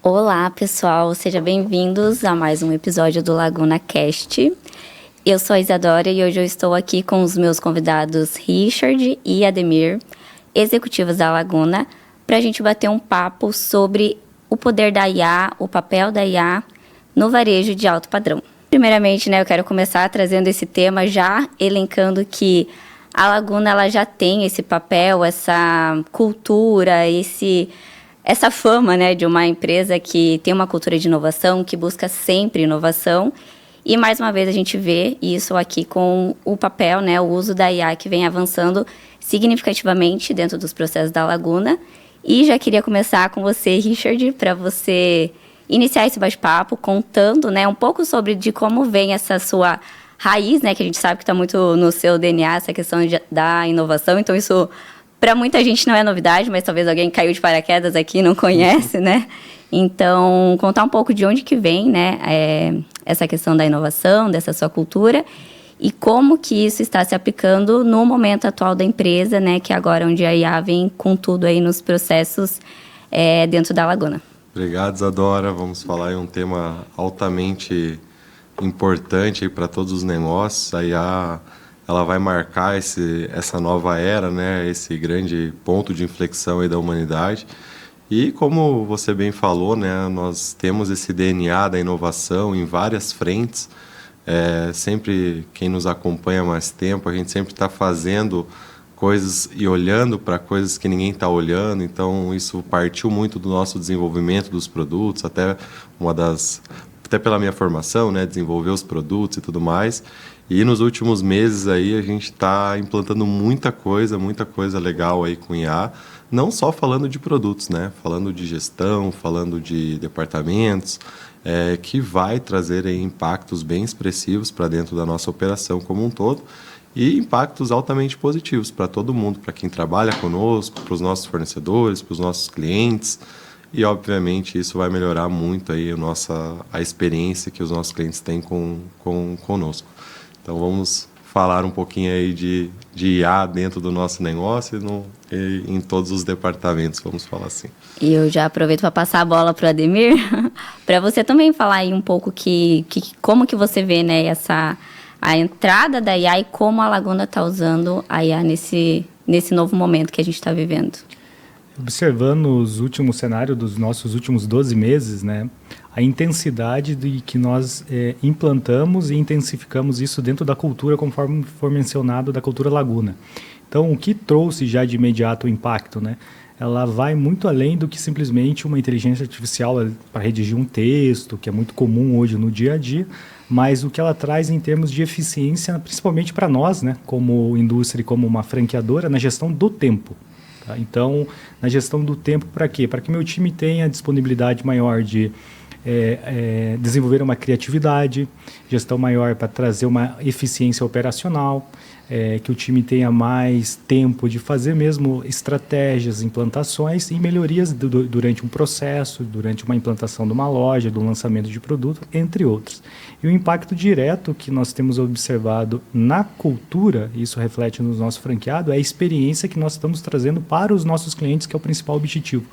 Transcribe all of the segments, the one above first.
Olá, pessoal, sejam bem-vindos a mais um episódio do Laguna Cast. Eu sou a Isadora e hoje eu estou aqui com os meus convidados Richard e Ademir, executivos da Laguna, para a gente bater um papo sobre o poder da IA, o papel da IA no varejo de alto padrão. Primeiramente, eu quero começar trazendo esse tema, já elencando que a Laguna ela já tem esse papel, essa cultura, essa fama, de uma empresa que tem uma cultura de inovação, que busca sempre inovação. E, mais uma vez, a gente vê isso aqui com o papel, o uso da IA que vem avançando significativamente dentro dos processos da Laguna. E já queria começar com você, Richard, para você iniciar esse bate-papo contando, um pouco de como vem essa sua raiz, que a gente sabe que está muito no seu DNA, essa questão da inovação. Então, isso... para muita gente não é novidade, mas talvez alguém caiu de paraquedas aqui e não conhece, Então, contar um pouco de onde que vem, essa questão da inovação, dessa sua cultura, e como que isso está se aplicando no momento atual da empresa, que agora onde a IA vem com tudo aí nos processos dentro da Laguna. Obrigado, Isadora. Vamos falar em um tema altamente importante para todos os negócios. A IA... ela vai marcar essa nova era, esse grande ponto de inflexão aí da humanidade. E como você bem falou, nós temos esse DNA da inovação em várias frentes. Sempre quem nos acompanha há mais tempo, a gente sempre está fazendo coisas e olhando para coisas que ninguém está olhando. Então, isso partiu muito do nosso desenvolvimento dos produtos, até pela minha formação, desenvolver os produtos e tudo mais. E nos últimos meses aí a gente está implantando muita coisa legal aí com IA, não só falando de produtos, falando de gestão, falando de departamentos, que vai trazer aí impactos bem expressivos para dentro da nossa operação como um todo e impactos altamente positivos para todo mundo, para quem trabalha conosco, para os nossos fornecedores, para os nossos clientes. E, obviamente, isso vai melhorar muito aí a experiência que os nossos clientes têm conosco. Então, vamos falar um pouquinho aí de IA dentro do nosso negócio e em todos os departamentos, vamos falar assim. E eu já aproveito para passar a bola para o Ademir, para você também falar aí um pouco como que você vê, a entrada da IA e como a Laguna está usando a IA nesse novo momento que a gente está vivendo. Observando os últimos cenários dos nossos últimos 12 meses, a intensidade de que nós implantamos e intensificamos isso dentro da cultura, conforme for mencionado, da cultura Laguna. Então, o que trouxe já de imediato o impacto, ela vai muito além do que simplesmente uma inteligência artificial para redigir um texto, que é muito comum hoje no dia a dia, mas o que ela traz em termos de eficiência, principalmente para nós, como indústria e como uma franqueadora, na gestão do tempo. Então, na gestão do tempo, para quê? Para que meu time tenha disponibilidade maior de desenvolver uma criatividade, gestão maior para trazer uma eficiência operacional, que o time tenha mais tempo de fazer mesmo estratégias, implantações e melhorias durante um processo, durante uma implantação de uma loja, do lançamento de produto, entre outros. E o impacto direto que nós temos observado na cultura, isso reflete no nosso franqueado, é a experiência que nós estamos trazendo para os nossos clientes, que é o principal objetivo.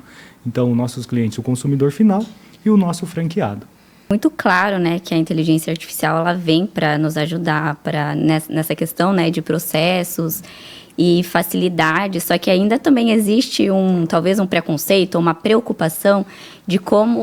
Então, os nossos clientes, o consumidor final e o nosso franqueado. Muito claro, que a inteligência artificial ela vem para nos ajudar nessa questão, de processos e facilidade, só que ainda também existe talvez um preconceito, uma preocupação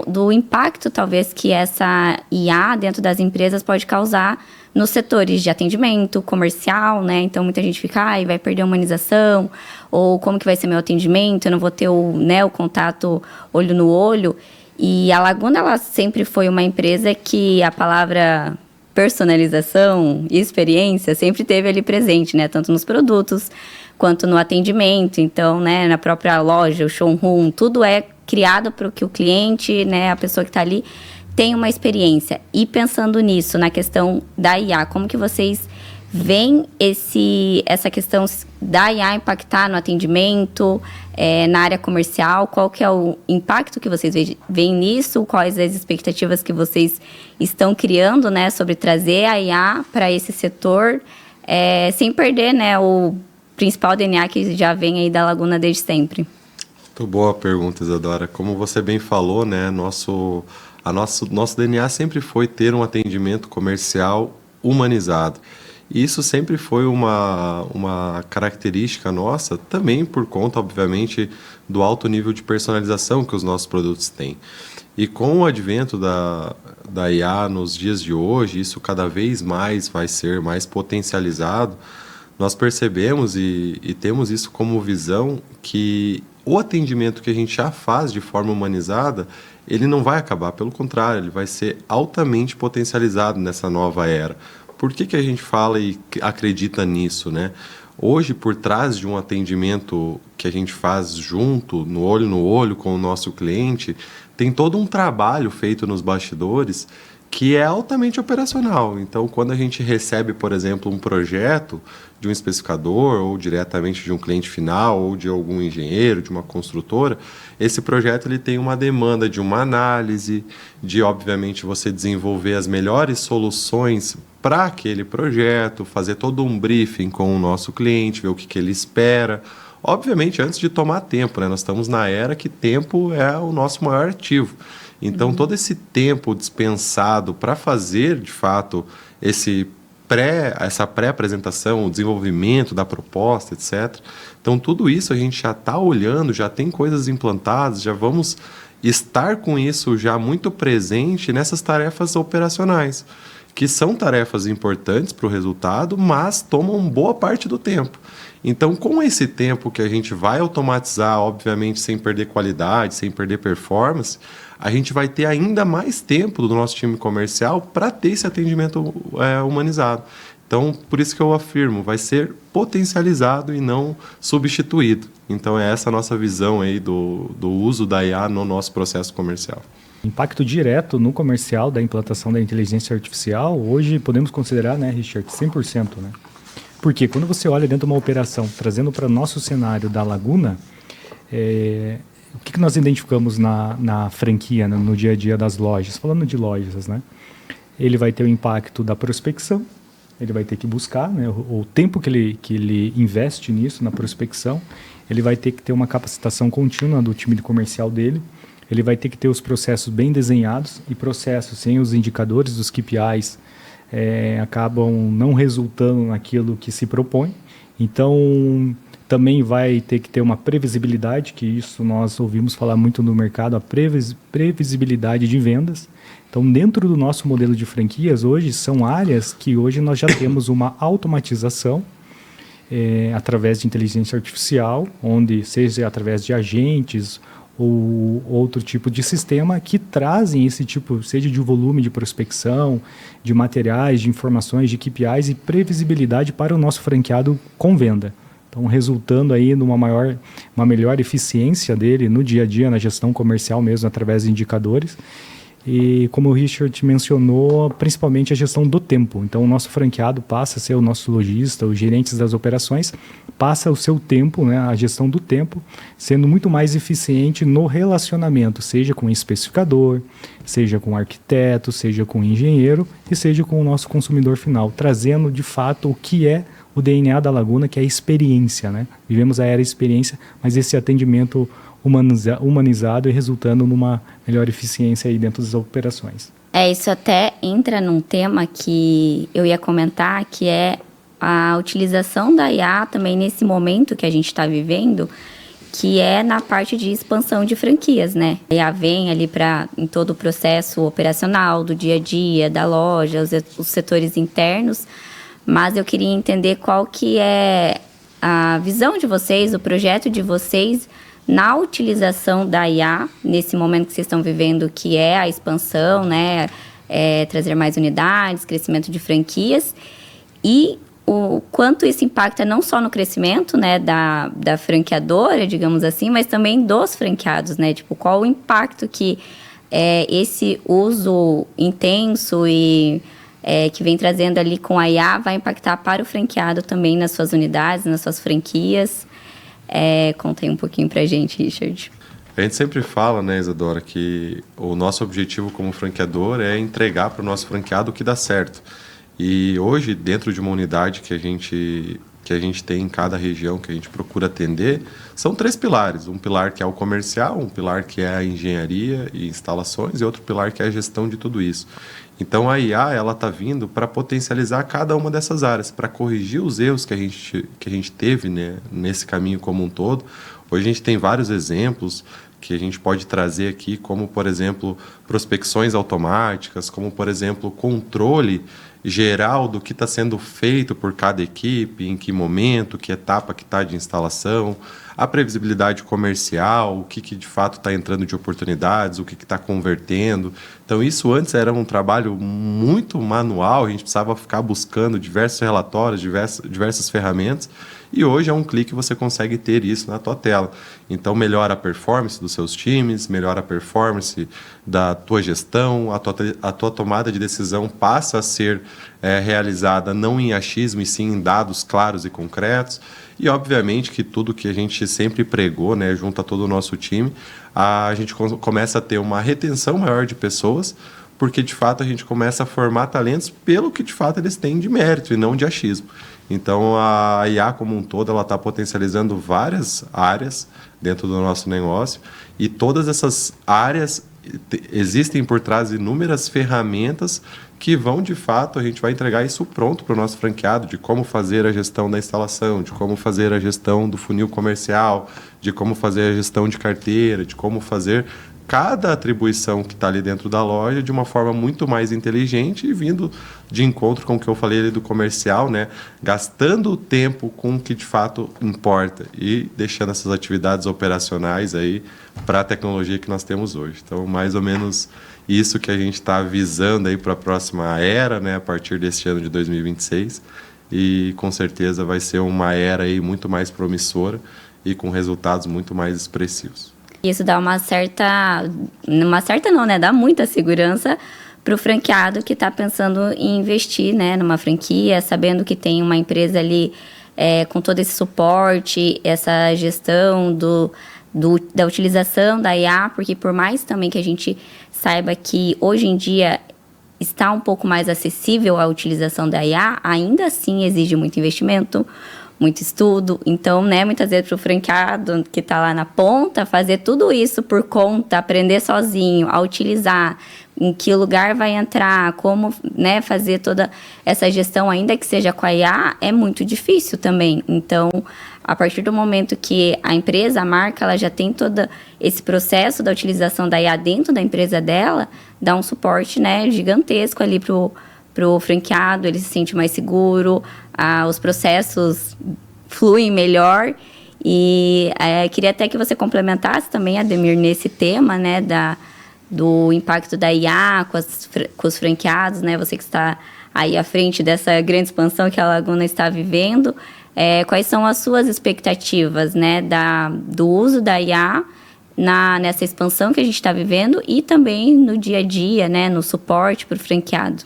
do impacto talvez que essa IA dentro das empresas pode causar nos setores de atendimento, comercial, Então muita gente fica, vai perder a humanização, ou como que vai ser meu atendimento, eu não vou ter o contato olho no olho. E a Laguna, ela sempre foi uma empresa que a palavra personalização e experiência sempre teve ali presente, tanto nos produtos quanto no atendimento. Então, na própria loja, o showroom, tudo é criado para que o cliente, a pessoa que está ali, tenha uma experiência. E pensando nisso, na questão da IA, como que vocês veem essa questão da IA impactar no atendimento, na área comercial? Qual que é o impacto que vocês veem nisso? Quais as expectativas que vocês estão criando, sobre trazer a IA para esse setor, sem perder, o principal DNA que já vem aí da Laguna desde sempre? Muito boa a pergunta, Isadora. Como você bem falou, né, nosso DNA sempre foi ter um atendimento comercial humanizado. E isso sempre foi uma característica nossa, também por conta, obviamente, do alto nível de personalização que os nossos produtos têm. E com o advento da IA nos dias de hoje, isso cada vez mais vai ser mais potencializado. Nós percebemos e temos isso como visão que o atendimento que a gente já faz de forma humanizada, ele não vai acabar, pelo contrário, ele vai ser altamente potencializado nessa nova era. Por que a gente fala e acredita nisso, né? Hoje, por trás de um atendimento que a gente faz junto, no olho com o nosso cliente, tem todo um trabalho feito nos bastidores que é altamente operacional. Então, quando a gente recebe, por exemplo, um projeto de um especificador ou diretamente de um cliente final ou de algum engenheiro, de uma construtora, esse projeto ele tem uma demanda de uma análise, de, obviamente, você desenvolver as melhores soluções para aquele projeto, fazer todo um briefing com o nosso cliente, ver o que ele espera. Obviamente, antes de tomar tempo, né? Nós estamos na era que tempo é o nosso maior ativo. Então, todo esse tempo dispensado para fazer, de fato, essa pré-apresentação, o desenvolvimento da proposta, etc. Então, tudo isso a gente já está olhando, já tem coisas implantadas, já vamos estar com isso já muito presente nessas tarefas operacionais, que são tarefas importantes para o resultado, mas tomam boa parte do tempo. Então, com esse tempo que a gente vai automatizar, obviamente, sem perder qualidade, sem perder performance, a gente vai ter ainda mais tempo do nosso time comercial para ter esse atendimento humanizado. Então, por isso que eu afirmo, vai ser potencializado e não substituído. Então, é essa a nossa visão aí do uso da IA no nosso processo comercial. Impacto direto no comercial da implantação da inteligência artificial, hoje podemos considerar, né, Richard, 100%, né? Porque quando você olha dentro de uma operação, trazendo para o nosso cenário da Laguna, o que nós identificamos na franquia, no dia a dia das lojas? Falando de lojas, né? Ele vai ter o impacto da prospecção, ele vai ter que buscar, né, o tempo que ele investe nisso, na prospecção, ele vai ter que ter uma capacitação contínua do time de comercial dele, ele vai ter que ter os processos bem desenhados, e processos sem os indicadores dos KPIs acabam não resultando naquilo que se propõe. Então, também vai ter que ter uma previsibilidade, que isso nós ouvimos falar muito no mercado, a previsibilidade de vendas. Então, dentro do nosso modelo de franquias, hoje, são áreas que hoje nós já temos uma automatização através de inteligência artificial, onde seja através de agentes ou outro tipo de sistema que trazem esse tipo, seja de volume de prospecção, de materiais, de informações, de KPIs e previsibilidade para o nosso franqueado com venda. Então, resultando aí numa melhor eficiência dele no dia a dia, na gestão comercial mesmo, através de indicadores. E como o Richard mencionou, principalmente a gestão do tempo. Então, o nosso franqueado passa a ser o nosso lojista, os gerentes das operações, passa o seu tempo, né, a gestão do tempo, sendo muito mais eficiente no relacionamento, seja com o especificador, seja com o arquiteto, seja com o engenheiro e seja com o nosso consumidor final, trazendo de fato o que é o DNA da Laguna, que é a experiência, né? Vivemos a era experiência, mas esse atendimento humanizado e resultando numa melhor eficiência aí dentro das operações. Isso até entra num tema que eu ia comentar, que é a utilização da IA também nesse momento que a gente está vivendo, que é na parte de expansão de franquias, né? A IA vem ali em todo o processo operacional, do dia a dia, da loja, os setores internos, mas eu queria entender qual que é a visão de vocês, o projeto de vocês na utilização da IA, nesse momento que vocês estão vivendo, que é a expansão, né? Trazer mais unidades, crescimento de franquias, e o quanto isso impacta não só no crescimento, né, da franqueadora, digamos assim, mas também dos franqueados, né? Tipo, qual o impacto que esse uso intenso e que vem trazendo ali com a IA vai impactar para o franqueado também nas suas unidades, nas suas franquias. Conta aí um pouquinho pra gente, Richard. A gente sempre fala, né, Isadora, que o nosso objetivo como franqueador é entregar para o nosso franqueado o que dá certo. E hoje, dentro de uma unidade que a que a gente tem em cada região que a gente procura atender são 3 pilares. Um pilar que é o comercial, um pilar que é a engenharia e instalações e outro pilar que é a gestão de tudo isso. Então a IA ela está vindo para potencializar cada uma dessas áreas, para corrigir os erros que a gente teve, né, nesse caminho como um todo. Hoje a gente tem vários exemplos que a gente pode trazer aqui, como, por exemplo, prospecções automáticas, como, por exemplo, controle geral do que está sendo feito por cada equipe, em que momento, que etapa que está de instalação, a previsibilidade comercial, o que de fato está entrando de oportunidades, o que está convertendo. Então, isso antes era um trabalho muito manual, a gente precisava ficar buscando diversos relatórios, diversas ferramentas, e hoje é um clique você consegue ter isso na tua tela. Então, melhora a performance dos seus times, melhora a performance da tua gestão, a tua tomada de decisão passa a ser realizada não em achismo, e sim em dados claros e concretos. E, obviamente, que tudo que a gente sempre pregou, né, junto a todo o nosso time, a gente começa a ter uma retenção maior de pessoas, porque, de fato, a gente começa a formar talentos pelo que, de fato, eles têm de mérito e não de achismo. Então, a IA como um todo, ela está potencializando várias áreas dentro do nosso negócio, e todas essas áreas existem por trás inúmeras ferramentas que vão, de fato, a gente vai entregar isso pronto para o nosso franqueado, de como fazer a gestão da instalação, de como fazer a gestão do funil comercial, de como fazer a gestão de carteira, de como fazer cada atribuição que está ali dentro da loja de uma forma muito mais inteligente e vindo de encontro com o que eu falei ali do comercial, né? Gastando o tempo com o que de fato importa e deixando essas atividades operacionais aí para a tecnologia que nós temos hoje. Então, mais ou menos isso que a gente está visando aí para a próxima era, né? A partir deste ano de 2026, e com certeza vai ser uma era aí muito mais promissora e com resultados muito mais expressivos. Isso dá uma certa não, né? Dá muita segurança para o franqueado que está pensando em investir, né, numa franquia, sabendo que tem uma empresa ali com todo esse suporte, essa gestão da utilização da IA, porque por mais também que a gente saiba que hoje em dia está um pouco mais acessível a utilização da IA, ainda assim exige muito investimento, muito estudo. Então, né, muitas vezes para o franqueado que está lá na ponta, fazer tudo isso por conta, aprender sozinho, a utilizar, em que lugar vai entrar, como, né, fazer toda essa gestão, ainda que seja com a IA, é muito difícil também. Então, a partir do momento que a empresa, a marca, ela já tem todo esse processo da utilização da IA dentro da empresa dela, dá um suporte, né, gigantesco ali pro franqueado, ele se sente mais seguro, os processos fluem melhor. E queria até que você complementasse também, Ademir, nesse tema, né, do impacto da IA com os franqueados, né, você que está aí à frente dessa grande expansão que a Laguna está vivendo. Quais são as suas expectativas, né, do uso da IA nessa expansão que a gente está vivendo e também no dia a dia, né, no suporte para o franqueado?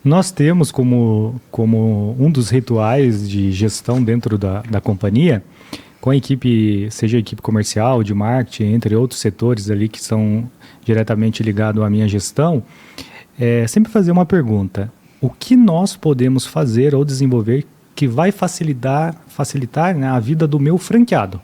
Nós temos como um dos rituais de gestão dentro da companhia, com a equipe, seja a equipe comercial, de marketing, entre outros setores ali que são diretamente ligados à minha gestão, sempre fazer uma pergunta: o que nós podemos fazer ou desenvolver que vai facilitar, né, a vida do meu franqueado?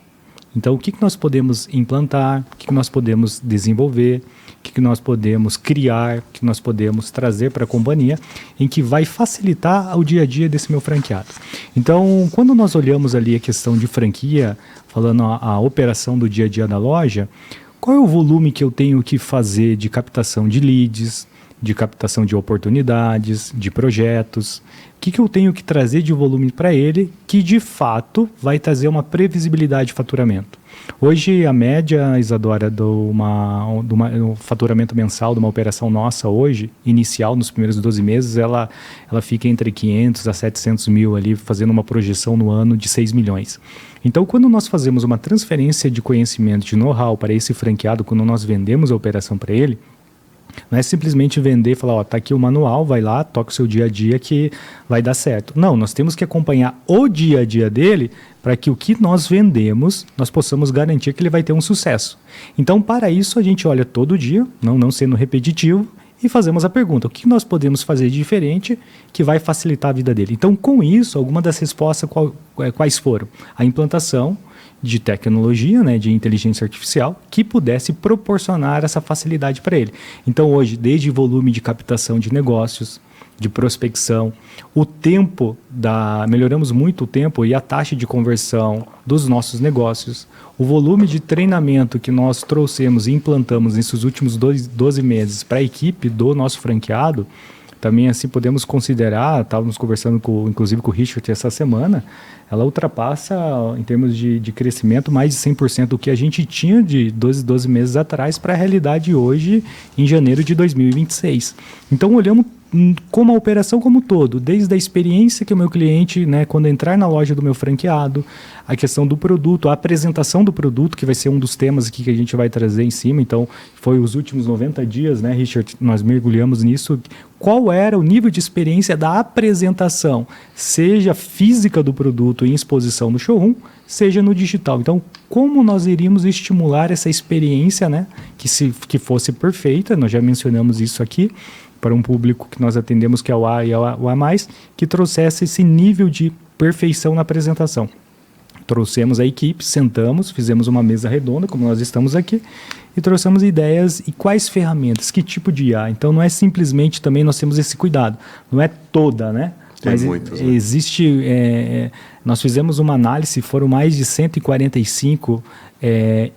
Então, o que nós podemos implantar, o que nós podemos desenvolver, o que nós podemos criar, o que nós podemos trazer para a companhia, em que vai facilitar o dia a dia desse meu franqueado. Então, quando nós olhamos ali a questão de franquia, falando a operação do dia a dia da loja, qual é o volume que eu tenho que fazer de captação de leads, de captação de oportunidades, de projetos? O que eu tenho que trazer de volume para ele que, de fato, vai trazer uma previsibilidade de faturamento? Hoje, a média, Isadora, do faturamento mensal de uma operação nossa hoje, inicial, nos primeiros 12 meses, ela fica entre 500 a 700 mil ali, fazendo uma projeção no ano de 6 milhões. Então, quando nós fazemos uma transferência de conhecimento, de know-how para esse franqueado, quando nós vendemos a operação para ele, não é simplesmente vender e falar, tá aqui o manual, vai lá, toca o seu dia a dia que vai dar certo. Não, nós temos que acompanhar o dia a dia dele para que o que nós vendemos, nós possamos garantir que ele vai ter um sucesso. Então, para isso, a gente olha todo dia, não sendo repetitivo, e fazemos a pergunta: o que nós podemos fazer de diferente que vai facilitar a vida dele? Então, com isso, algumas das respostas quais foram? A implantação de tecnologia, né, de inteligência artificial, que pudesse proporcionar essa facilidade para ele. Então, hoje, desde volume de captação de negócios, de prospecção, o tempo melhoramos muito o tempo e a taxa de conversão dos nossos negócios, o volume de treinamento que nós trouxemos e implantamos nesses últimos 12 meses para a equipe do nosso franqueado, também assim podemos considerar, estávamos conversando inclusive com o Richard essa semana, ela ultrapassa em termos de crescimento mais de 100% do que a gente tinha de 12 meses atrás para a realidade hoje em janeiro de 2026. Então olhamos como a operação como um todo, desde a experiência que o meu cliente, né, quando entrar na loja do meu franqueado, a questão do produto, a apresentação do produto, que vai ser um dos temas aqui que a gente vai trazer em cima. Então, foi os últimos 90 dias, né, Richard, nós mergulhamos nisso. Qual era o nível de experiência da apresentação, seja física do produto em exposição no showroom, seja no digital. Então, como nós iríamos estimular essa experiência, né, que fosse perfeita, nós já mencionamos isso aqui, para um público que nós atendemos, que é o A e o A+, que trouxesse esse nível de perfeição na apresentação. Trouxemos a equipe, sentamos, fizemos uma mesa redonda, como nós estamos aqui, e trouxemos ideias e quais ferramentas, que tipo de IA. Então, não é simplesmente também nós temos esse cuidado, não é toda, né? Mas muitos, né? Existe, nós fizemos uma análise, foram mais de 145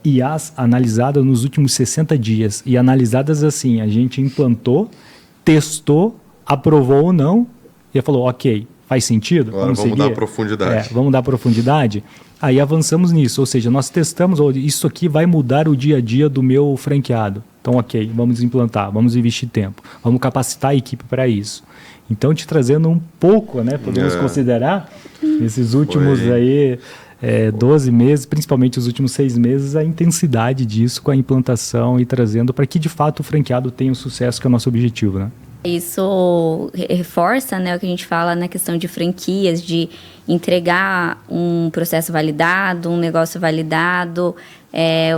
IAs analisadas nos últimos 60 dias, e analisadas assim, a gente implantou, testou, aprovou ou não, e falou, ok, faz sentido? Agora vamos dar profundidade. Vamos dar profundidade? Aí avançamos nisso, ou seja, nós testamos, isso aqui vai mudar o dia a dia do meu franqueado. Então, ok, vamos implantar, vamos investir tempo, vamos capacitar a equipe para isso. Então, te trazendo um pouco, né, podemos considerar, esses últimos 12 meses, principalmente os últimos 6 meses, a intensidade disso com a implantação e trazendo para que, de fato, o franqueado tenha o sucesso que é o nosso objetivo, né? Isso reforça, né, o que a gente fala na questão de franquias, de entregar um processo validado, um negócio validado,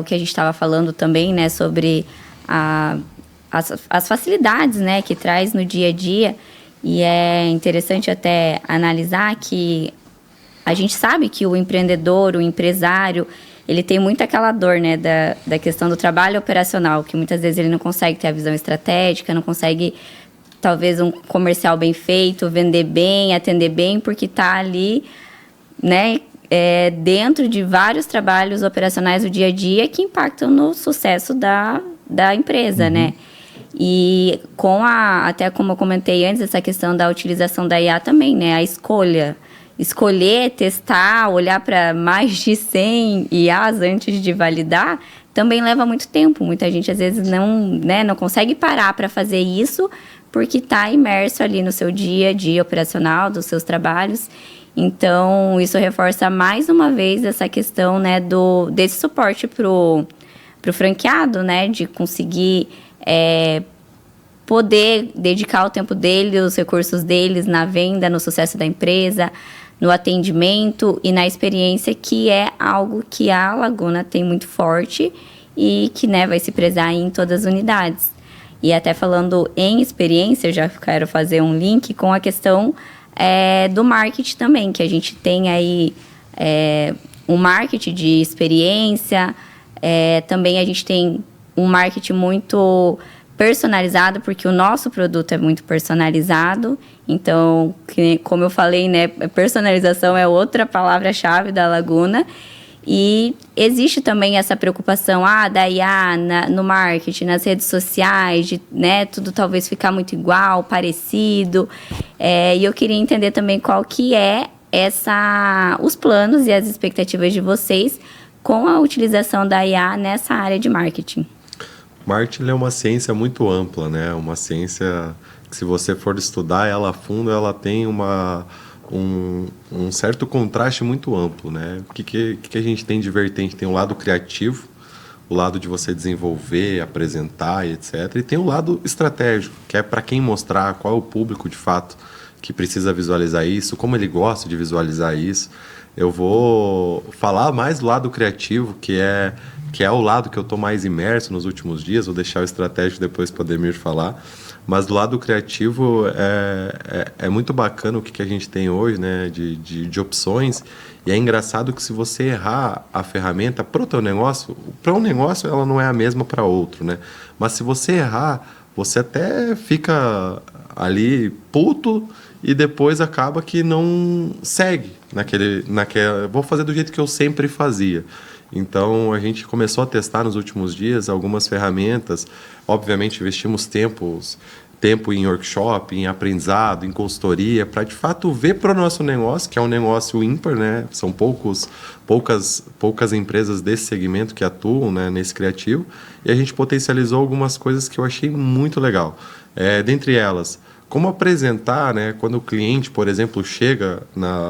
o que a gente estava falando também, né, sobre as facilidades, né, que traz no dia a dia. E é interessante até analisar que a gente sabe que o empreendedor, o empresário, ele tem muito aquela dor, né, da questão do trabalho operacional, que muitas vezes ele não consegue ter a visão estratégica, não consegue, talvez, um comercial bem feito, vender bem, atender bem, porque está ali, né, dentro de vários trabalhos operacionais do dia a dia que impactam no sucesso da empresa, né? E até como eu comentei antes, essa questão da utilização da IA também, né? A escolher, testar, olhar para mais de 100 IAs antes de validar, também leva muito tempo. Muita gente, às vezes, não consegue parar para fazer isso porque está imerso ali no seu dia a dia operacional, dos seus trabalhos. Então, isso reforça mais uma vez essa questão, né, desse suporte pro franqueado, né, de conseguir poder dedicar o tempo dele, os recursos deles na venda, no sucesso da empresa, no atendimento e na experiência, que é algo que a Laguna tem muito forte e que, né, vai se prezar em todas as unidades. E até falando em experiência, eu já quero fazer um link com a questão do marketing também, que a gente tem aí um marketing de experiência, também a gente tem um marketing muito personalizado, porque o nosso produto é muito personalizado. Então, como eu falei, né, personalização é outra palavra-chave da Laguna. E existe também essa preocupação da IA no marketing, nas redes sociais, de, né, tudo talvez ficar muito igual, parecido. E eu queria entender também qual que é os planos e as expectativas de vocês com a utilização da IA nessa área de marketing. Marketing é uma ciência muito ampla, né? Uma ciência que, se você for estudar ela a fundo, ela tem um certo contraste muito amplo, né? O que a gente tem de vertente? Tem o lado criativo, o lado de você desenvolver, apresentar e etc. E tem o lado estratégico, que é para quem mostrar, qual é o público de fato que precisa visualizar isso, como ele gosta de visualizar isso. Eu vou falar mais do lado criativo, que é que é o lado que eu estou mais imerso nos últimos dias, vou deixar o estratégico depois para o Ademir falar, mas do lado criativo é muito bacana o que a gente tem hoje, né, de opções, e é engraçado que se você errar a ferramenta para um negócio ela não é a mesma para outro, né, mas se você errar, você até fica ali puto e depois acaba que não segue vou fazer do jeito que eu sempre fazia. Então, a gente começou a testar nos últimos dias algumas ferramentas. Obviamente, investimos tempo em workshop, em aprendizado, em consultoria, para, de fato, ver para o nosso negócio, que é um negócio ímpar, né? São poucas empresas desse segmento que atuam, né, nesse criativo. E a gente potencializou algumas coisas que eu achei muito legal. Dentre elas, como apresentar, né, quando o cliente, por exemplo, chega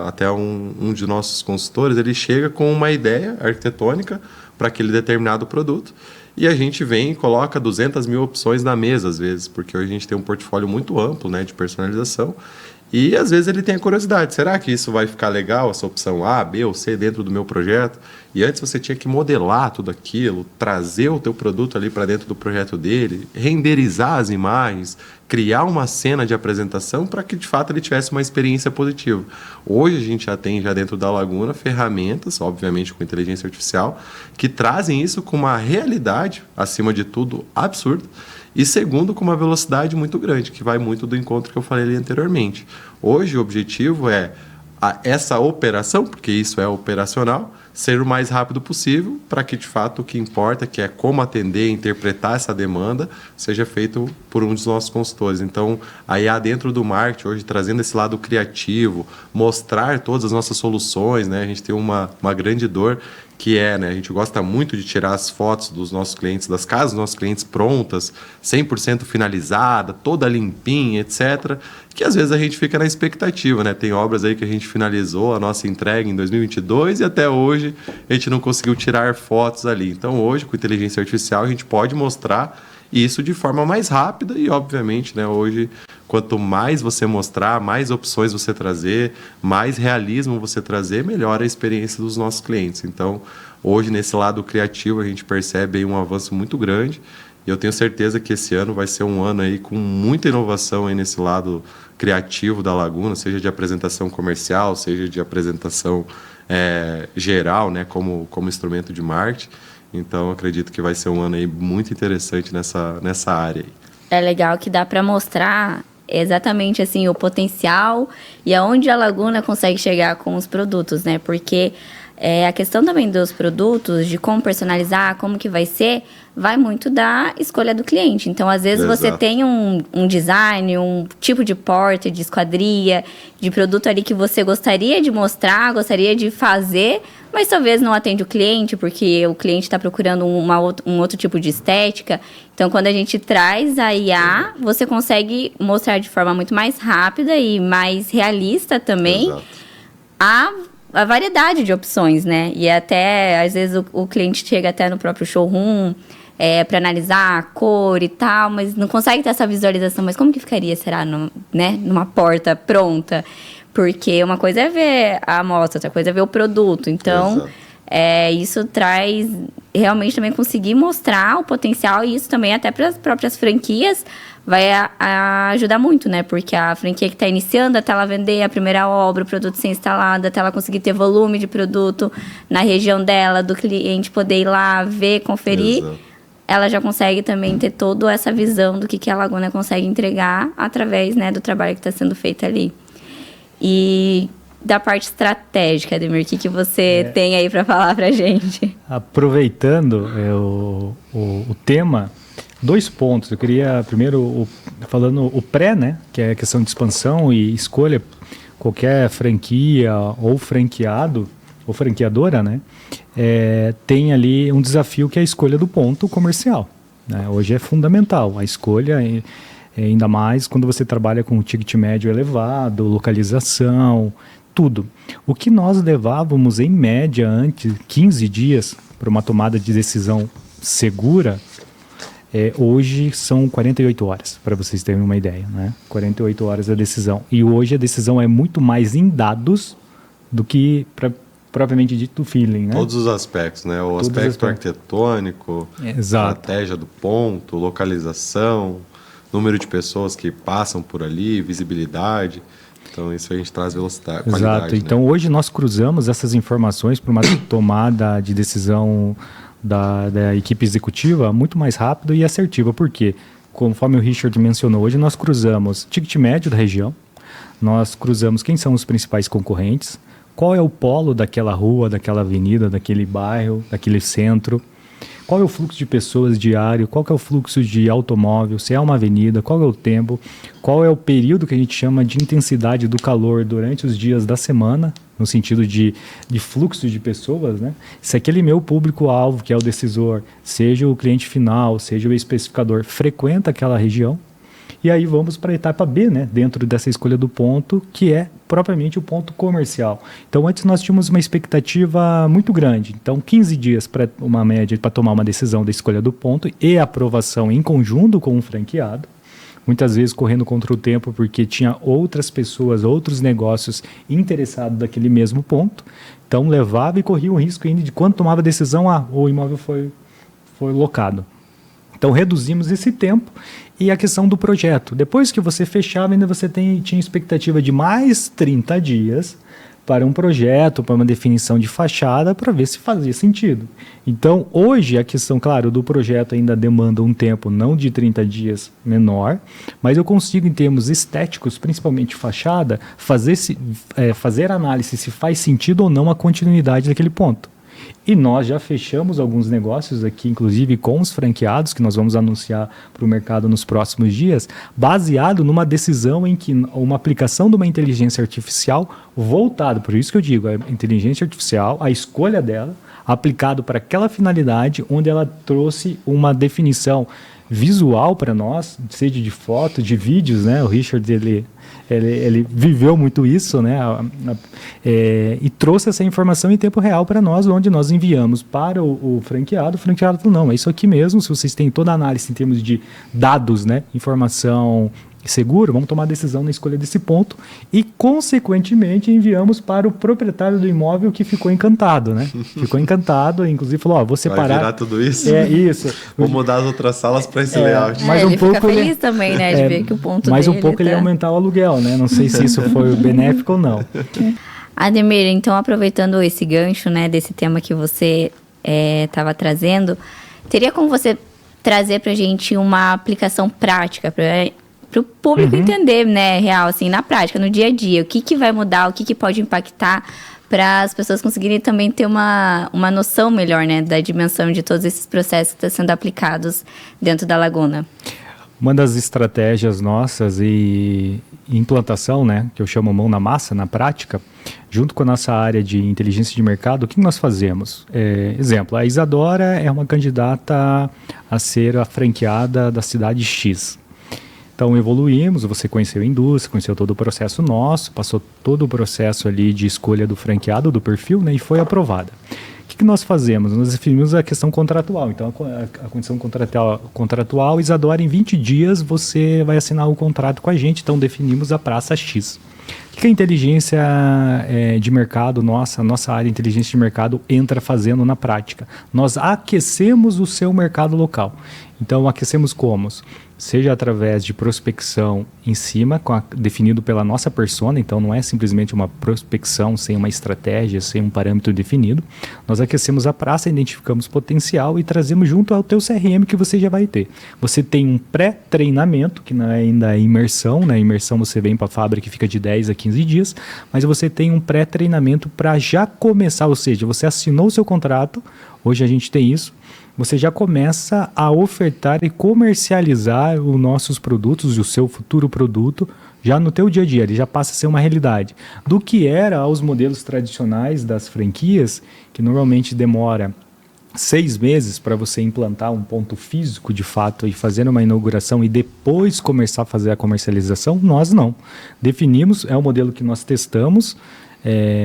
até um de nossos consultores, ele chega com uma ideia arquitetônica para aquele determinado produto e a gente vem e coloca 200 mil opções na mesa, às vezes, porque hoje a gente tem um portfólio muito amplo, né, de personalização e às vezes ele tem a curiosidade, será que isso vai ficar legal, essa opção A, B ou C dentro do meu projeto? E antes você tinha que modelar tudo aquilo, trazer o teu produto ali para dentro do projeto dele, renderizar as imagens, criar uma cena de apresentação para que de fato ele tivesse uma experiência positiva. Hoje a gente já tem dentro da Laguna ferramentas, obviamente com inteligência artificial, que trazem isso com uma realidade, acima de tudo, absurda, e segundo, com uma velocidade muito grande, que vai muito do encontro que eu falei ali anteriormente. Hoje o objetivo é essa operação, porque isso é operacional, ser o mais rápido possível para que, de fato, o que importa, que é como atender, interpretar essa demanda, seja feito por um dos nossos consultores. Então, a IA dentro do marketing, hoje trazendo esse lado criativo, mostrar todas as nossas soluções, né? A gente tem uma grande dor que né, a gente gosta muito de tirar as fotos dos nossos clientes, das casas dos nossos clientes prontas, 100% finalizada, toda limpinha, etc., que às vezes a gente fica na expectativa, né? Tem obras aí que a gente finalizou a nossa entrega em 2022 e até hoje a gente não conseguiu tirar fotos ali. Então hoje, com inteligência artificial, a gente pode mostrar isso de forma mais rápida e, obviamente, né, hoje, quanto mais você mostrar, mais opções você trazer, mais realismo você trazer, melhora a experiência dos nossos clientes. Então, hoje, nesse lado criativo, a gente percebe aí um avanço muito grande e eu tenho certeza que esse ano vai ser um ano aí com muita inovação aí nesse lado criativo da Laguna, seja de apresentação comercial, seja de apresentação geral, né, como instrumento de marketing. Então, acredito que vai ser um ano aí muito interessante nessa área aí. É legal que dá para mostrar exatamente assim o potencial e aonde a Laguna consegue chegar com os produtos, né? Porque a questão também dos produtos, de como personalizar, como que vai ser, vai muito da escolha do cliente. Então, às vezes, você tem um design, um tipo de porta, de esquadria, de produto ali que você gostaria de mostrar, gostaria de fazer, mas talvez não atende o cliente, porque o cliente está procurando um outro tipo de estética. Então, quando a gente traz a IA, você consegue mostrar de forma muito mais rápida e mais realista também a variedade de opções, né? E até, às vezes, o cliente chega até no próprio showroom para analisar a cor e tal, mas não consegue ter essa visualização. Mas como que ficaria, será, numa porta pronta? Porque uma coisa é ver a amostra, outra coisa é ver o produto. Então, isso traz realmente também conseguir mostrar o potencial e isso também até para as próprias franquias vai ajudar muito, né? Porque a franquia que está iniciando, até ela vender a primeira obra, o produto ser instalado, até ela conseguir ter volume de produto na região dela, do cliente poder ir lá ver, conferir, ela já consegue também ter toda essa visão do que a Laguna consegue entregar através, né, do trabalho que está sendo feito ali. E da parte estratégica, Ademir, o que você tem aí para falar para a gente? Aproveitando o tema, 2 pontos. Eu queria primeiro, falando o pré, né, que é a questão de expansão e escolha, qualquer franquia ou franqueado, ou franqueadora, né, tem ali um desafio que é a escolha do ponto comercial, né? Hoje é fundamental a escolha, ainda mais quando você trabalha com um ticket médio elevado, localização, tudo. O que nós levávamos em média antes, 15 dias, para uma tomada de decisão segura, hoje são 48 horas, para vocês terem uma ideia, né? 48 horas a decisão. E hoje a decisão é muito mais em dados do que para propriamente dito feeling, né? Todos os aspectos, né? O aspecto arquitetônico, estratégia do ponto, localização, número de pessoas que passam por ali, visibilidade. Então, isso a gente traz velocidade, qualidade. Exato. Então, hoje nós cruzamos essas informações para uma tomada de decisão da equipe executiva muito mais rápido e assertiva. Por quê? Conforme o Richard mencionou, hoje nós cruzamos ticket médio da região, nós cruzamos quem são os principais concorrentes, qual é o polo daquela rua, daquela avenida, daquele bairro, daquele centro, qual é o fluxo de pessoas diário, qual que é o fluxo de automóvel, se é uma avenida, qual é o tempo, qual é o período que a gente chama de intensidade do calor durante os dias da semana, no sentido de fluxo de pessoas, né? Se aquele meu público-alvo, que é o decisor, seja o cliente final, seja o especificador, frequenta aquela região, e aí vamos para a etapa B, né? Dentro dessa escolha do ponto, que é propriamente o ponto comercial. Então, antes nós tínhamos uma expectativa muito grande. Então, 15 dias para uma média para tomar uma decisão da escolha do ponto e aprovação em conjunto com o franqueado. Muitas vezes correndo contra o tempo porque tinha outras pessoas, outros negócios interessados naquele mesmo ponto. Então, levava e corria o risco ainda de quando tomava a decisão, o imóvel foi locado. Então, reduzimos esse tempo e a questão do projeto. Depois que você fechava, ainda você tinha expectativa de mais 30 dias para um projeto, para uma definição de fachada, para ver se fazia sentido. Então, hoje, a questão, claro, do projeto ainda demanda um tempo não de 30 dias menor, mas eu consigo, em termos estéticos, principalmente fachada, fazer análise se faz sentido ou não a continuidade daquele ponto. E nós já fechamos alguns negócios aqui, inclusive com os franqueados, que nós vamos anunciar para o mercado nos próximos dias, baseado numa decisão em que uma aplicação de uma inteligência artificial voltada, por isso que eu digo, a inteligência artificial, a escolha dela, aplicado para aquela finalidade, onde ela trouxe uma definição visual para nós, seja de foto, de vídeos, né? O Richard, ele viveu muito isso, né? E trouxe essa informação em tempo real para nós, onde nós enviamos para o franqueado falou, não, é isso aqui mesmo, se vocês têm toda a análise em termos de dados, né? Informação seguro, vamos tomar a decisão na escolha desse ponto e, consequentemente, enviamos para o proprietário do imóvel que ficou encantado, né? Ficou encantado, inclusive falou, vou separar... Vai virar tudo isso? Isso. Vou mudar as outras salas para esse layout. Mas ele fica feliz também, né, de ver que o ponto mas dele... Mas um pouco ele ia aumentar o aluguel, né? Não sei se isso foi benéfico ou não. Ademir, então, aproveitando esse gancho, né, desse tema que você estava trazendo, teria como você trazer para a gente uma aplicação prática para o público entender, né, real, assim, na prática, no dia a dia, o que vai mudar, o que pode impactar para as pessoas conseguirem também ter uma noção melhor, né, da dimensão de todos esses processos que estão sendo aplicados dentro da Laguna. Uma das estratégias nossas e implantação, né, que eu chamo mão na massa, na prática, junto com a nossa área de inteligência de mercado, o que nós fazemos? Exemplo, a Isadora é uma candidata a ser a franqueada da cidade X. Então, evoluímos, você conheceu a indústria, conheceu todo o processo nosso, passou todo o processo ali de escolha do franqueado, do perfil, né, e foi aprovada. O que nós fazemos? Nós definimos a questão contratual. Então, a condição contratual, Isadora, em 20 dias você vai assinar o contrato com a gente, então definimos a praça X. O que a inteligência de mercado, nossa área de inteligência de mercado entra fazendo na prática? Nós aquecemos o seu mercado local. Então, aquecemos como? Seja através de prospecção em cima, definido pela nossa persona, então não é simplesmente uma prospecção sem uma estratégia, sem um parâmetro definido. Nós aquecemos a praça, identificamos potencial e trazemos junto ao teu CRM que você já vai ter. Você tem um pré-treinamento, que não é ainda imersão, né? Imersão você vem para a fábrica e fica de 10 a 15 dias, mas você tem um pré-treinamento para já começar, ou seja, você assinou o seu contrato, hoje a gente tem isso, você já começa a ofertar e comercializar os nossos produtos, o seu futuro produto, já no teu dia a dia, ele já passa a ser uma realidade. Do que era aos modelos tradicionais das franquias, que normalmente demora 6 meses para você implantar um ponto físico de fato e fazer uma inauguração e depois começar a fazer a comercialização, nós não. Definimos, é o modelo que nós testamos,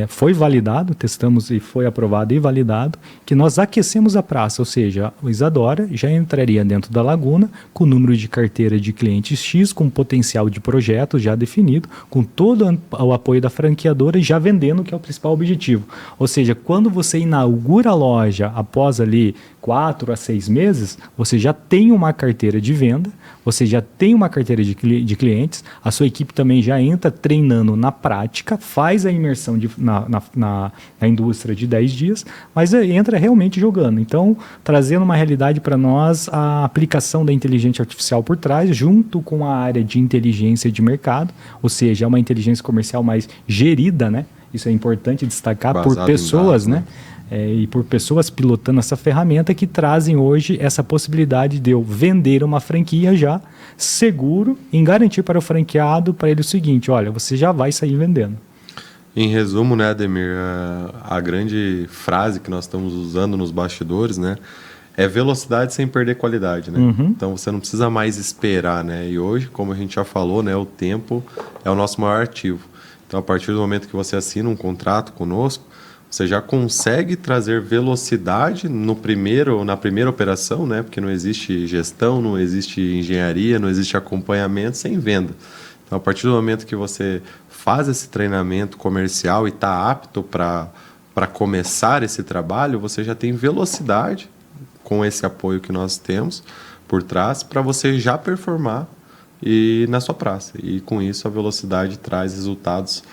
foi validado, testamos e foi aprovado e validado, que nós aquecemos a praça, ou seja, o Isadora já entraria dentro da Laguna com o número de carteira de clientes X, com potencial de projeto já definido, com todo o apoio da franqueadora e já vendendo, que é o principal objetivo. Ou seja, quando você inaugura a loja após ali 4 a 6 meses, você já tem uma carteira de venda, você já tem uma carteira de clientes, a sua equipe também já entra treinando na prática, faz a imersão na indústria de 10 dias, mas entra realmente jogando. Então, trazendo uma realidade para nós, a aplicação da inteligência artificial por trás, junto com a área de inteligência de mercado, ou seja, é uma inteligência comercial mais gerida, né? Isso é importante destacar, por pessoas, né? E por pessoas pilotando essa ferramenta que trazem hoje essa possibilidade de eu vender uma franquia já seguro, em garantir para o franqueado, para ele o seguinte, olha, você já vai sair vendendo. Em resumo, né, Ademir, a grande frase que nós estamos usando nos bastidores, né, é velocidade sem perder qualidade, né? Então você não precisa mais esperar, né? E hoje, como a gente já falou, né, o tempo é o nosso maior ativo. Então, a partir do momento que você assina um contrato conosco, você já consegue trazer velocidade na primeira operação, né? Porque não existe gestão, não existe engenharia, não existe acompanhamento sem venda. Então, a partir do momento que você faz esse treinamento comercial e está apto para começar esse trabalho, você já tem velocidade com esse apoio que nós temos por trás para você já performar na sua praça. E com isso a velocidade traz resultados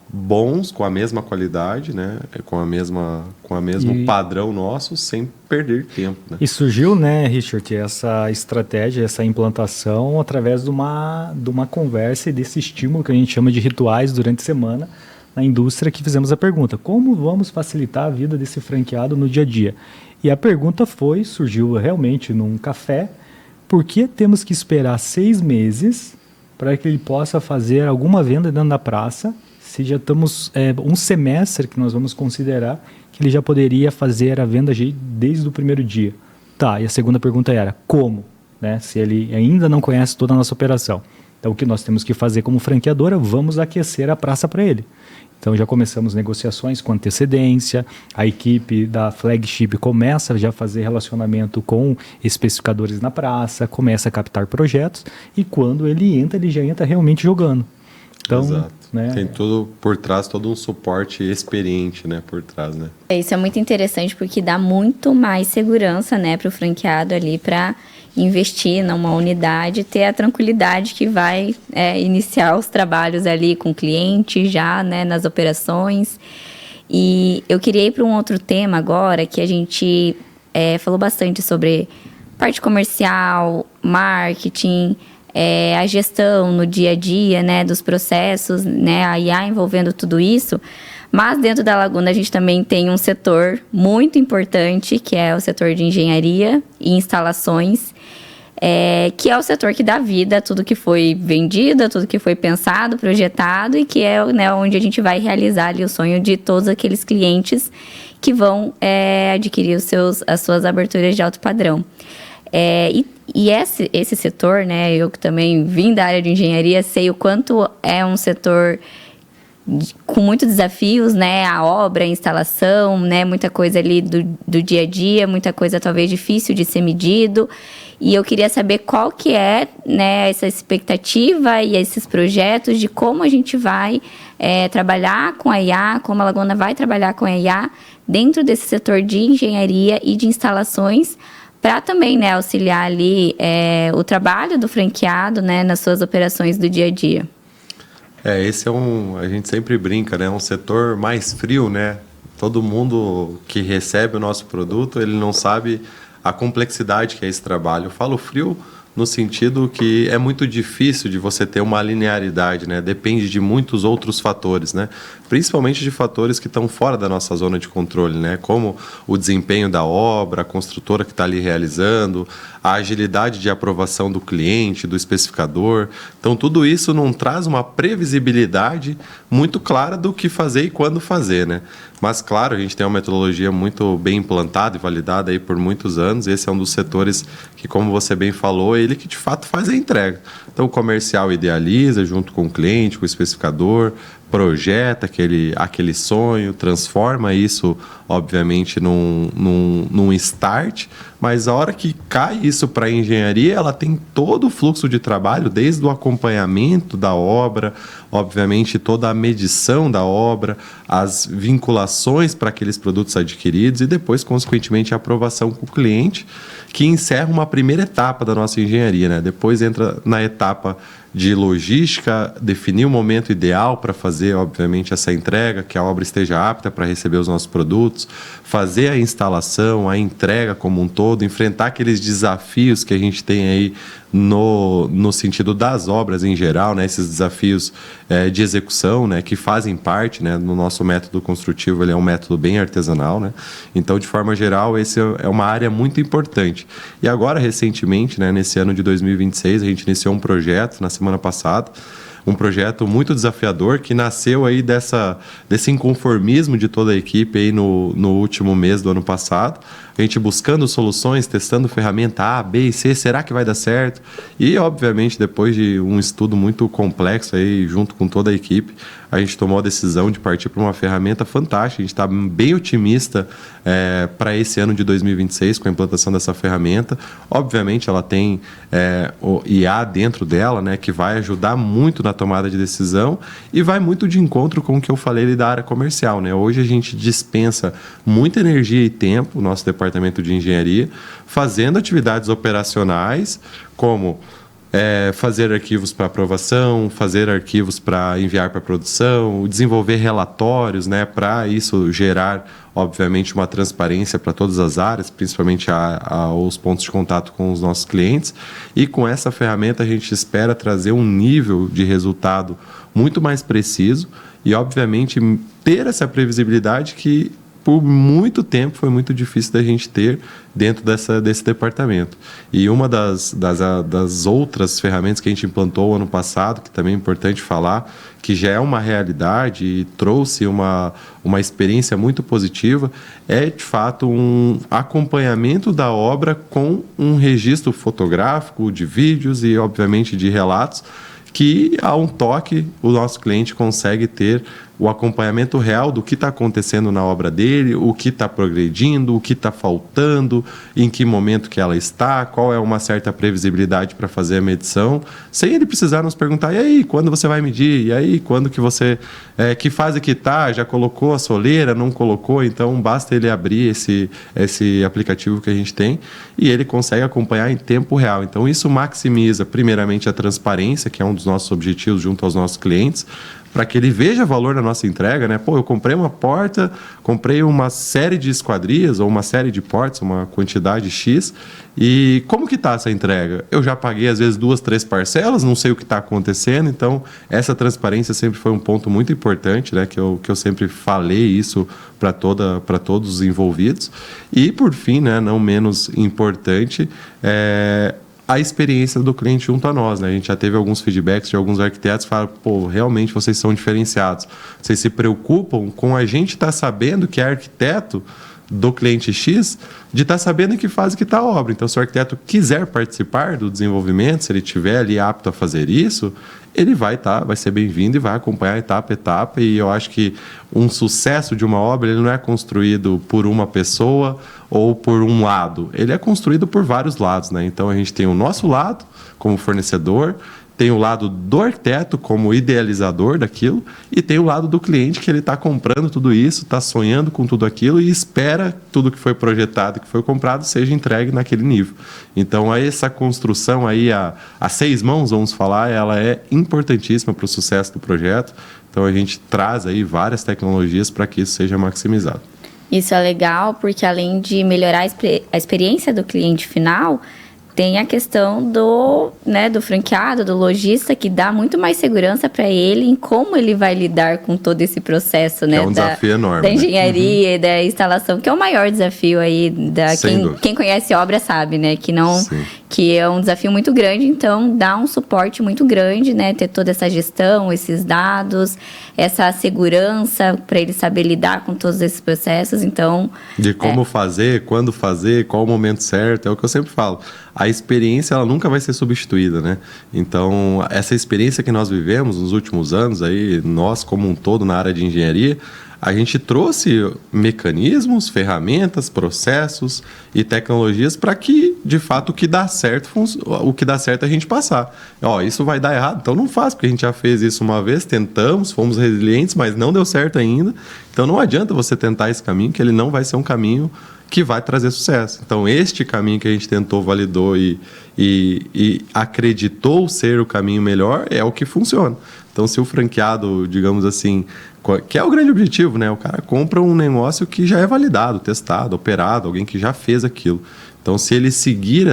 bons, com a mesma qualidade, né? com o mesmo padrão nosso, sem perder tempo. Né? E surgiu, né, Richard, essa estratégia, essa implantação através de uma conversa e desse estímulo que a gente chama de rituais durante a semana na indústria, que fizemos a pergunta, como vamos facilitar a vida desse franqueado no dia a dia? E a pergunta surgiu realmente num café, por que temos que esperar 6 meses para que ele possa fazer alguma venda dentro da praça, se já estamos um semestre que nós vamos considerar que ele já poderia fazer a venda desde o primeiro dia. Tá, e a segunda pergunta era, como? Né? Se ele ainda não conhece toda a nossa operação. Então, o que nós temos que fazer como franqueadora? Vamos aquecer a praça para ele. Então, já começamos negociações com antecedência, a equipe da Flagship começa já a fazer relacionamento com especificadores na praça, começa a captar projetos, e quando ele entra, ele já entra realmente jogando. Então, exato. Né? Tem tudo por trás, todo um suporte experiente, né, por trás, né? Isso é muito interessante porque dá muito mais segurança, né, para o franqueado ali para investir numa unidade, ter a tranquilidade que vai iniciar os trabalhos ali com o cliente já, né, nas operações. E eu queria ir para um outro tema agora, que a gente falou bastante sobre parte comercial, marketing, a gestão no dia a dia, né, dos processos, né, a IA envolvendo tudo isso. Mas dentro da Laguna a gente também tem um setor muito importante, que é o setor de engenharia e instalações, que é o setor que dá vida a tudo que foi vendido, a tudo que foi pensado, projetado, e que é, né, onde a gente vai realizar ali o sonho de todos aqueles clientes que vão adquirir as suas aberturas de alto padrão. E esse setor, né, eu que também vim da área de engenharia, sei o quanto é um setor com muitos desafios, né, a obra, a instalação, né, muita coisa ali do dia a dia, muita coisa talvez difícil de ser medido. E eu queria saber qual que é, né, essa expectativa e esses projetos de como a gente vai trabalhar com a IA, como a Laguna vai trabalhar com a IA dentro desse setor de engenharia e de instalações, para também, né, auxiliar ali o trabalho do franqueado, né, nas suas operações do dia a dia. Esse a gente sempre brinca, né, um setor mais frio, né? Todo mundo que recebe o nosso produto, ele não sabe a complexidade que é esse trabalho. Eu falo frio no sentido que é muito difícil de você ter uma linearidade, né? Depende de muitos outros fatores, né? Principalmente de fatores que estão fora da nossa zona de controle, né? Como o desempenho da obra, a construtora que está ali realizando, a agilidade de aprovação do cliente, do especificador. Então, tudo isso não traz uma previsibilidade muito clara do que fazer e quando fazer, né? Mas, claro, a gente tem uma metodologia muito bem implantada e validada aí por muitos anos. Esse é um dos setores que, como você bem falou, é ele que, de fato, faz a entrega. Então, o comercial idealiza junto com o cliente, com o especificador, projeta aquele sonho, transforma isso, obviamente, num start, mas a hora que cai isso para a engenharia, ela tem todo o fluxo de trabalho, desde o acompanhamento da obra, obviamente toda a medição da obra, as vinculações para aqueles produtos adquiridos e depois, consequentemente, a aprovação com o cliente, que encerra uma primeira etapa da nossa engenharia, né? Depois entra na etapa de logística, definir o momento ideal para fazer, obviamente, essa entrega, que a obra esteja apta para receber os nossos produtos, fazer a instalação, a entrega como um todo, enfrentar aqueles desafios que a gente tem aí no sentido das obras em geral, né? Esses desafios de execução, né? Que fazem parte, né? No nosso método construtivo, ele é um método bem artesanal, né? Então, de forma geral, esse é uma área muito importante. E agora, recentemente, né? Nesse ano de 2026, a gente iniciou um projeto, na semana passada, um projeto muito desafiador que nasceu aí desse inconformismo de toda a equipe aí no último mês do ano passado. A gente buscando soluções, testando ferramenta A, B e C, será que vai dar certo? E, obviamente, depois de um estudo muito complexo aí, junto com toda a equipe, a gente tomou a decisão de partir para uma ferramenta fantástica. A gente está bem otimista para esse ano de 2026 com a implantação dessa ferramenta. Obviamente, ela tem o IA dentro dela, né, que vai ajudar muito na tomada de decisão e vai muito de encontro com o que eu falei ali da área comercial, né? Hoje a gente dispensa muita energia e tempo, o nosso departamento de engenharia, fazendo atividades operacionais como fazer arquivos para aprovação, fazer arquivos para enviar para produção, desenvolver relatórios, né, para isso gerar, obviamente, uma transparência para todas as áreas, principalmente os pontos de contato com os nossos clientes. E com essa ferramenta a gente espera trazer um nível de resultado muito mais preciso e, obviamente, ter essa previsibilidade que por muito tempo foi muito difícil da gente ter dentro desse departamento. E uma das outras ferramentas que a gente implantou ano passado, que também é importante falar, que já é uma realidade e trouxe uma experiência muito positiva, é de fato um acompanhamento da obra com um registro fotográfico de vídeos e, obviamente, de relatos, que a um toque o nosso cliente consegue ter o acompanhamento real do que está acontecendo na obra dele, o que está progredindo, o que está faltando, em que momento que ela está, qual é uma certa previsibilidade para fazer a medição, sem ele precisar nos perguntar, e aí, quando você vai medir? E aí, quando que você... que fase que está? Já colocou a soleira? Não colocou? Então, basta ele abrir esse aplicativo que a gente tem e ele consegue acompanhar em tempo real. Então, isso maximiza, primeiramente, a transparência, que é um dos nossos objetivos junto aos nossos clientes, para que ele veja valor na nossa entrega, né? Pô, eu comprei uma porta, comprei uma série de esquadrias ou uma série de portas, uma quantidade X, e como que está essa entrega? Eu já paguei, às vezes, 2, 3 parcelas, não sei o que está acontecendo, então essa transparência sempre foi um ponto muito importante, né? Que eu sempre falei isso para todos os envolvidos. E, por fim, né, não menos importante, a experiência do cliente junto a nós, né? A gente já teve alguns feedbacks de alguns arquitetos que falaram, pô, realmente vocês são diferenciados. Vocês se preocupam com a gente estar sabendo que é arquiteto do cliente X, de estar sabendo em que fase que está a obra. Então, se o arquiteto quiser participar do desenvolvimento, se ele estiver ali apto a fazer isso, ele vai ser bem-vindo e vai acompanhar etapa a etapa. E eu acho que um sucesso de uma obra, ele não é construído por uma pessoa ou por um lado. Ele é construído por vários lados, né? Então, a gente tem o nosso lado como fornecedor, tem o lado do arquiteto como idealizador daquilo e tem o lado do cliente que ele está comprando tudo isso, está sonhando com tudo aquilo e espera tudo que foi projetado, que foi comprado, seja entregue naquele nível. Então, essa construção aí a 6 mãos, vamos falar, ela é importantíssima para o sucesso do projeto. Então, a gente traz aí várias tecnologias para que isso seja maximizado. Isso é legal porque, além de melhorar a experiência do cliente final, tem a questão do franqueado, do lojista, que dá muito mais segurança para ele em como ele vai lidar com todo esse processo, né? É um desafio enorme. Da engenharia e da instalação, que é o maior desafio aí. Quem conhece obra sabe, né? Que é um desafio muito grande, então dá um suporte muito grande, né? Ter toda essa gestão, esses dados, essa segurança para ele saber lidar com todos esses processos, então... De como fazer, quando fazer, qual o momento certo, é o que eu sempre falo. a experiência ela nunca vai ser substituída, né? Então, essa experiência que nós vivemos nos últimos anos, aí, nós como um todo na área de engenharia, a gente trouxe mecanismos, ferramentas, processos e tecnologias para que, de fato, o que dá certo a gente passar. Isso vai dar errado, então não faz, porque a gente já fez isso uma vez, tentamos, fomos resilientes, mas não deu certo ainda. Então não adianta você tentar esse caminho, que ele não vai ser um caminho que vai trazer sucesso. Então este caminho que a gente tentou, validou e acreditou ser o caminho melhor é o que funciona. Então se o franqueado, digamos assim, que é o grande objetivo, né? O cara compra um negócio que já é validado, testado, operado, alguém que já fez aquilo. Então, se ele seguir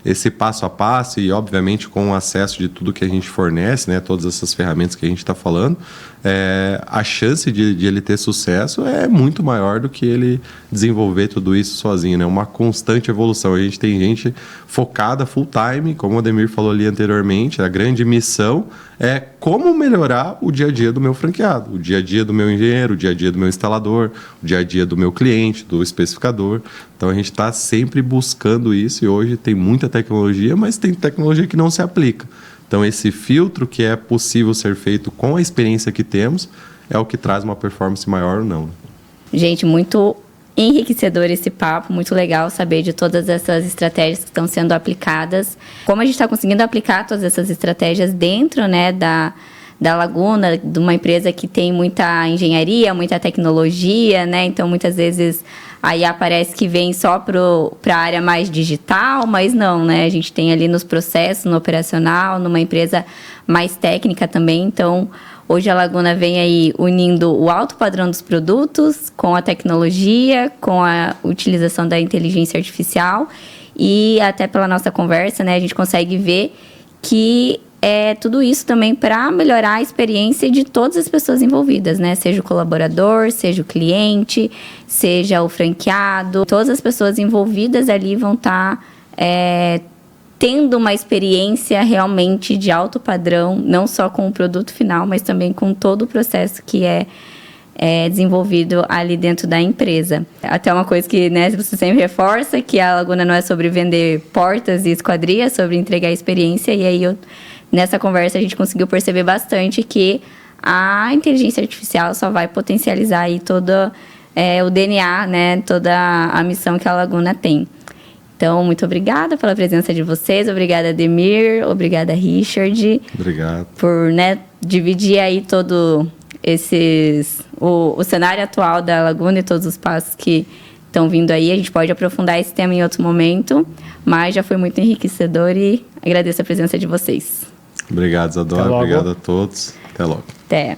esse passo a passo e, obviamente, com o acesso de tudo que a gente fornece, né, todas essas ferramentas que a gente está falando, a chance de ele ter sucesso é muito maior do que ele desenvolver tudo isso sozinho, né? Uma constante evolução. A gente tem gente focada full time, como o Ademir falou ali anteriormente, a grande missão é como melhorar o dia a dia do meu franqueado, o dia a dia do meu engenheiro, o dia a dia do meu instalador, o dia a dia do meu cliente, do especificador. Então a gente está sempre buscando isso e hoje tem muita tecnologia, mas tem tecnologia que não se aplica. Então esse filtro que é possível ser feito com a experiência que temos é o que traz uma performance maior ou não. Gente, muito enriquecedor esse papo, muito legal saber de todas essas estratégias que estão sendo aplicadas. Como a gente está conseguindo aplicar todas essas estratégias dentro, né, da Laguna, de uma empresa que tem muita engenharia, muita tecnologia, né? Então, muitas vezes, a IA parece que vem só para a área mais digital, mas não, né? A gente tem ali nos processos, no operacional, numa empresa mais técnica também. Então, hoje a Laguna vem aí unindo o alto padrão dos produtos com a tecnologia, com a utilização da inteligência artificial e até pela nossa conversa, né? A gente consegue ver que tudo isso também para melhorar a experiência de todas as pessoas envolvidas, né? Seja o colaborador, seja o cliente, seja o franqueado. Todas as pessoas envolvidas ali vão estar tendo uma experiência realmente de alto padrão, não só com o produto final, mas também com todo o processo que é desenvolvido ali dentro da empresa. Até uma coisa que, né, você sempre reforça, que a Laguna não é sobre vender portas e esquadrias, é sobre entregar experiência, e aí nessa conversa a gente conseguiu perceber bastante que a inteligência artificial só vai potencializar aí todo o DNA, né, toda a missão que a Laguna tem. Então, muito obrigada pela presença de vocês, obrigada Ademir, obrigada Richard. Obrigado. Por, né, dividir aí todo o cenário atual da Laguna e todos os passos que estão vindo aí. A gente pode aprofundar esse tema em outro momento, mas já foi muito enriquecedor e agradeço a presença de vocês. Obrigado, Isadora. Obrigado a todos. Até logo. Até.